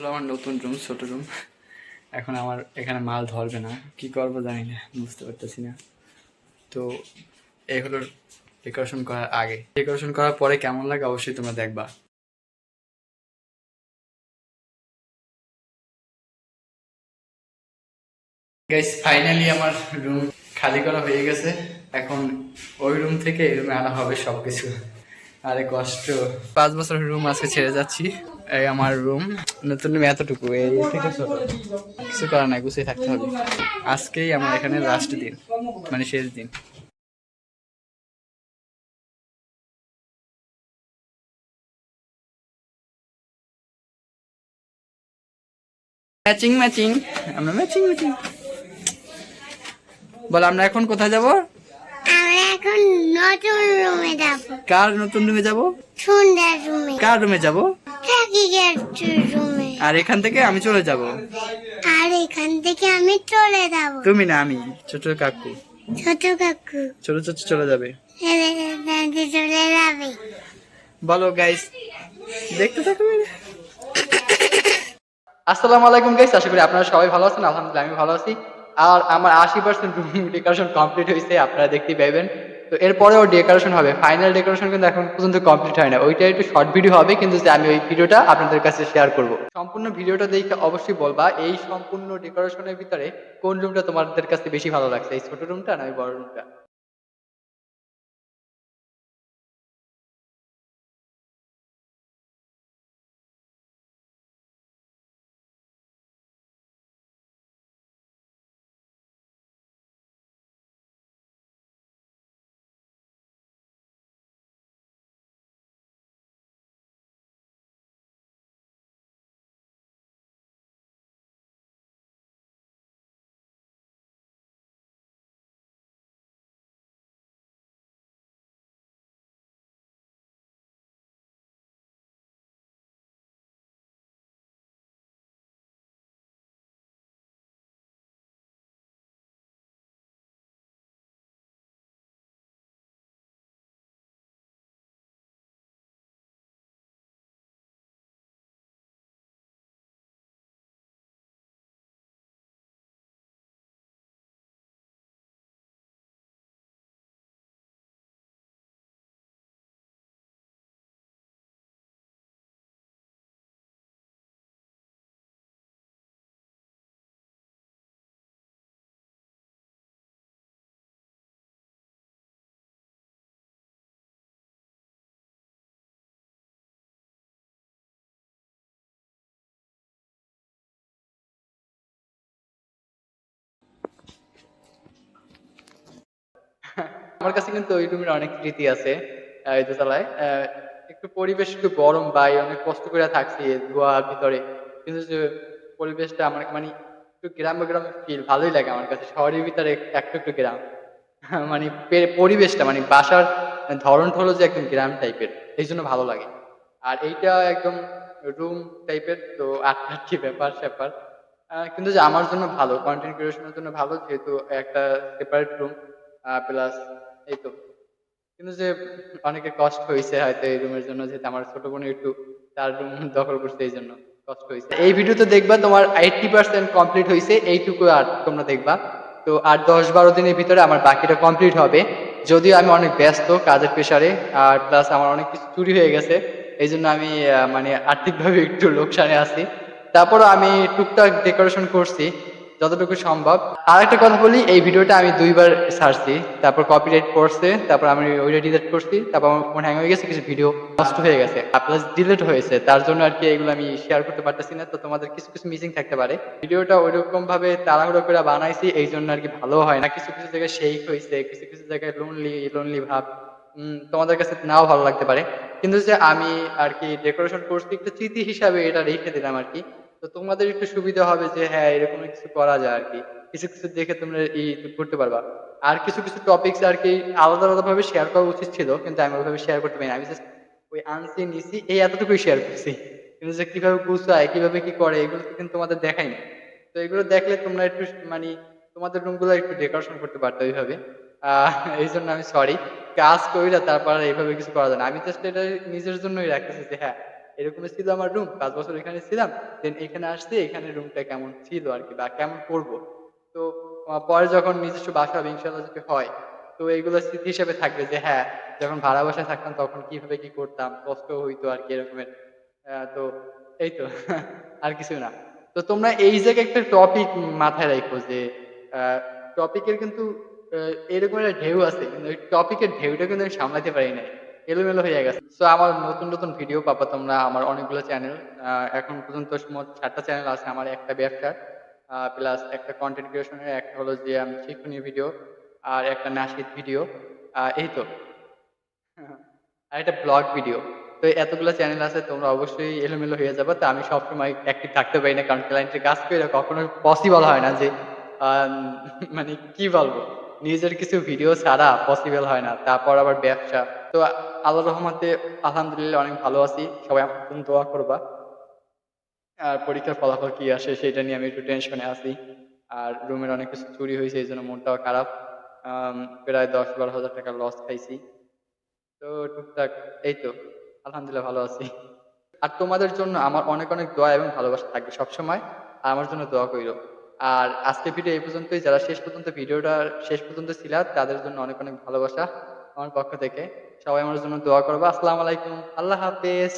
আমার নতুন রুম, ছোট রুম। এখন আমার এখানে মাল ধরবে না, কি করবো জানি না, বুঝতে পারতেছি না। তো এই হলো ডেকোরেশন করার আগে। ডেকোরেশন করার পরে কেমন লাগে অবশ্যই তোমরা দেখবা। গাইস, ফাইনালি আমার রুম খালি করা হয়ে গেছে। এখন ওই রুম থেকে এই রুমে আনা হবে সবকিছু। আরে কষ্ট। 5 বছরের রুম আজকে ছেড়ে যাচ্ছি। এই আমার রুম, নতুন রুম এতটুকু, এই থেকে ছোট। কিছু করার নাই, গুছিয়ে থাকতে হবে। আজকেই আমার এখানে লাস্ট দিন, মানে শেষ দিন। ম্যাচিং ম্যাচিং, আমরা ম্যাচিং ম্যাচিং। বল, আমরা এখন কোথায় যাব? আমরা এখন নতুন রুমে যাব। কার নতুন রুমে যাব? সুন্দর রুমে। কার রুমে যাব? থাকিকের রুমে। আর এখান থেকে আমি চলে যাব। আর এখান থেকে আমি চলে যাব। তুমি না, আমি, ছোট কাকু। ছোট কাকু ছোট ছোট চলে যাবে। চলে যাবে। বলো গাইস, দেখতে থাকো। আসসালামু আলাইকুম গাইস, আশা করি আপনারা সবাই ভালো আছেন। আলহামদুলিল্লাহ আমি ভালো আছি। আর আমার 80% রুম ডেকোরেশন কমপ্লিট হয়েছে, আপনারা দেখতেই পাইবেন। তো এরপরেও ডেকোরেশন হবে, ফাইনাল ডেকোরেশন কিন্তু এখন পর্যন্ত কমপ্লিট হয় না। ওইটা একটু শর্ট ভিডিও হবে, কিন্তু যে আমি ওই ভিডিওটা আপনাদের কাছে শেয়ার করব। সম্পূর্ণ ভিডিওটা দেখে অবশ্যই বলবা এই সম্পূর্ণ ডেকোরেশনের ভিতরে কোন রুমটা তোমাদের কাছে বেশি ভালো লাগছে, এই ছোট রুমটা না ওই বড় রুমটা। আমার কাছে কিন্তু ওই রুমের অনেক স্মৃতি আছে। এই দোতলায় একটু পরিবেশ একটু গরম, ভাই অনেক কষ্ট করে থাকছি ধোয়া ভিতরে, কিন্তু যে পরিবেশটা আমার মানে একটু গ্রামে গ্রামে ফিল ভালোই লাগে আমার কাছে। শহরের ভিতরে একটু একটু গ্রাম। মানে পরিবেশটা মানে বাসার ধরনটা হলো যে একদম গ্রাম টাইপের, এই জন্য ভালো লাগে। আর এইটা একদম রুম টাইপের, তো আটকাঠি ব্যাপার স্যাপার। কিন্তু যে আমার জন্য ভালো, কন্টেন্ট ক্রিয়েশনের জন্য ভালো, যেহেতু একটা সেপারেট রুম প্লাস, এই তো। কিন্তু যে অনেকের কষ্ট হয়েছে হয়তো এই রুমের জন্য, যেহেতু আমার ছোট বোন একটু তার রুম দখল করছে, এই জন্য কষ্ট হয়েছে। এই ভিডিওতে দেখবা তোমার 80% কমপ্লিট হয়েছে, এইটুকু আর তোমরা দেখবা। তো আর 10-12 দিনের ভিতরে আমার বাকিটা কমপ্লিট হবে। যদিও আমি অনেক ব্যস্ত কাজের প্রেসারে, আর প্লাস আমার অনেক কিছু চুরি হয়ে গেছে, এই জন্য আমি মানে আর্থিকভাবে একটু লোকসানে আছি। তারপরও আমি টুকটাক ডেকোরেশন করছি যতটুকু সম্ভব। আর একটা কথা বলি, এই ভিডিওটা আমি 2বার ছাড়ছি, তারপর কপিরাইট পড়ছে, তারপর আমি ওইটা ডিলিট করছি, তারপর আমার ফোন হ্যাং হয়ে গেছে, কিছু ভিডিও নষ্ট হয়ে গেছে, প্লাস ডিলিট হয়েছে, তার জন্য আর কি এগুলো আমি শেয়ার করতে পারতেছি না। তো তোমাদের কিছু কিছু মিসিং থাকতে পারে। ভিডিওটা ওইরকম ভাবে তাড়াহুড়ো করে বানাইছি, এই জন্য আর কি ভালো হয় না। কিছু কিছু জায়গায় শেক হয়েছে, কিছু কিছু জায়গায় লোনলি লোনলি ভাব। তোমাদের কাছে নাও ভালো লাগতে পারে, কিন্তু যে আমি আর কি ডেকোরেশন করছি একটু স্মৃতি হিসাবে এটা রেখে দিলাম আর কি। তো তোমাদের একটু সুবিধা হবে যে হ্যাঁ এরকম কিছু করা যায় আর কি, কিছু কিছু দেখে তোমরা করতে পারবা। আর কিছু কিছু টপিকস আর কি আলাদা আলাদা ভাবে শেয়ার করা উচিত ছিল, কিন্তু আমি ওইভাবে শেয়ার করতে পারিনি। আমি জাস্ট ওই আনসি নিছি এই এতটুকুই শেয়ার করছি, কিন্তু যে কিভাবে গুছায় কিভাবে কি করে এগুলো তো কিন্তু তোমাদের দেখাই না। তো এগুলো দেখলে তোমরা একটু মানে তোমাদের রুম গুলো একটু ডেকোরেশন করতে পারতো ওইভাবে। এই জন্য আমি সরি, কাজ করি না তারপর এইভাবে কিছু করা যায় না। আমি জাস্ট এটা নিজের জন্যই রাখতেছি যে হ্যাঁ এরকমই ছিল আমার রুম, 5 বছর এখানে ছিলাম, দেন এখানে আসছি, এখানে রুমটা কেমন ছিল আর কি, বা কেমন করব। তো পরে যখন নিজস্ব বাসা হবে ইনশাল্লাহ যদি হয়, তো এইগুলো স্মৃতি হিসেবে থাকবে যে হ্যাঁ, যখন ভাড়া বাসায় থাকতাম তখন কিভাবে কি করতাম, কষ্ট হইতো আর কি এরকমের। তো এই তো আর কিছু না। তো তোমরা এই জায়গায় একটা টপিক মাথায় রাখো যে টপিকের কিন্তু এরকম একটা ঢেউ আছে, কিন্তু ওই টপিকের ঢেউটা কিন্তু আমি সামলাতে পারি নাই, এলোমেলো হয়ে গেছে। তো আমার নতুন নতুন ভিডিও পাবা তোমরা, আমার অনেকগুলো চ্যানেল, এখন পর্যন্ত মোট 7টা চ্যানেল আছে আমার, একটা ব্যবসার প্লাস একটা কন্টেন্ট ক্রিয়েশনের, একটা হলো যে শিক্ষণীয় ভিডিও, আর একটা নাশিদ ভিডিও, এই তো আর একটা ব্লগ ভিডিও। তো এতগুলো চ্যানেল আছে, তোমরা অবশ্যই এলোমেলো হয়ে যাবে। তো আমি সবসময় অ্যাক্টিভ থাকতে পারি না, কারণ ক্লায়েন্টের কাজ করে কখনো পসিবল হয় না যে আম, মানে কি বলবো, নিজের কিছু ভিডিও ছাড়া পসিবল হয় না, তারপর আবার ব্যবসা। তো আল্লাহর রহমতে আলহামদুলিল্লাহ অনেক ভালো আছি, সবাই আমার জন্য দোয়া করবা। আর পরীক্ষার ফলাফল কি আসে সেটা নিয়ে আমি একটু টেনশনে আছি। আর রুমের অনেক কিছু চুরি হয়েছে, এই জন্য মনটাও খারাপ। প্রায় 10-12 হাজার টাকা লস খাইছি। তো টুকটাক এই তো, আলহামদুলিল্লাহ ভালো আছি। আর তোমাদের জন্য আমার অনেক অনেক দোয়া এবং ভালোবাসা থাকবে সবসময়, আর আমার জন্য দোয়া কইরো। আর আজকে ভিডিও এই পর্যন্তই, যারা শেষ পর্যন্ত ভিডিওটা শেষ পর্যন্ত ছিল তাদের জন্য অনেক অনেক ভালোবাসা আমার পক্ষ থেকে। সবাই আমার জন্য দোয়া করবা। আসসালামু আলাইকুম, আল্লাহ হাফেজ।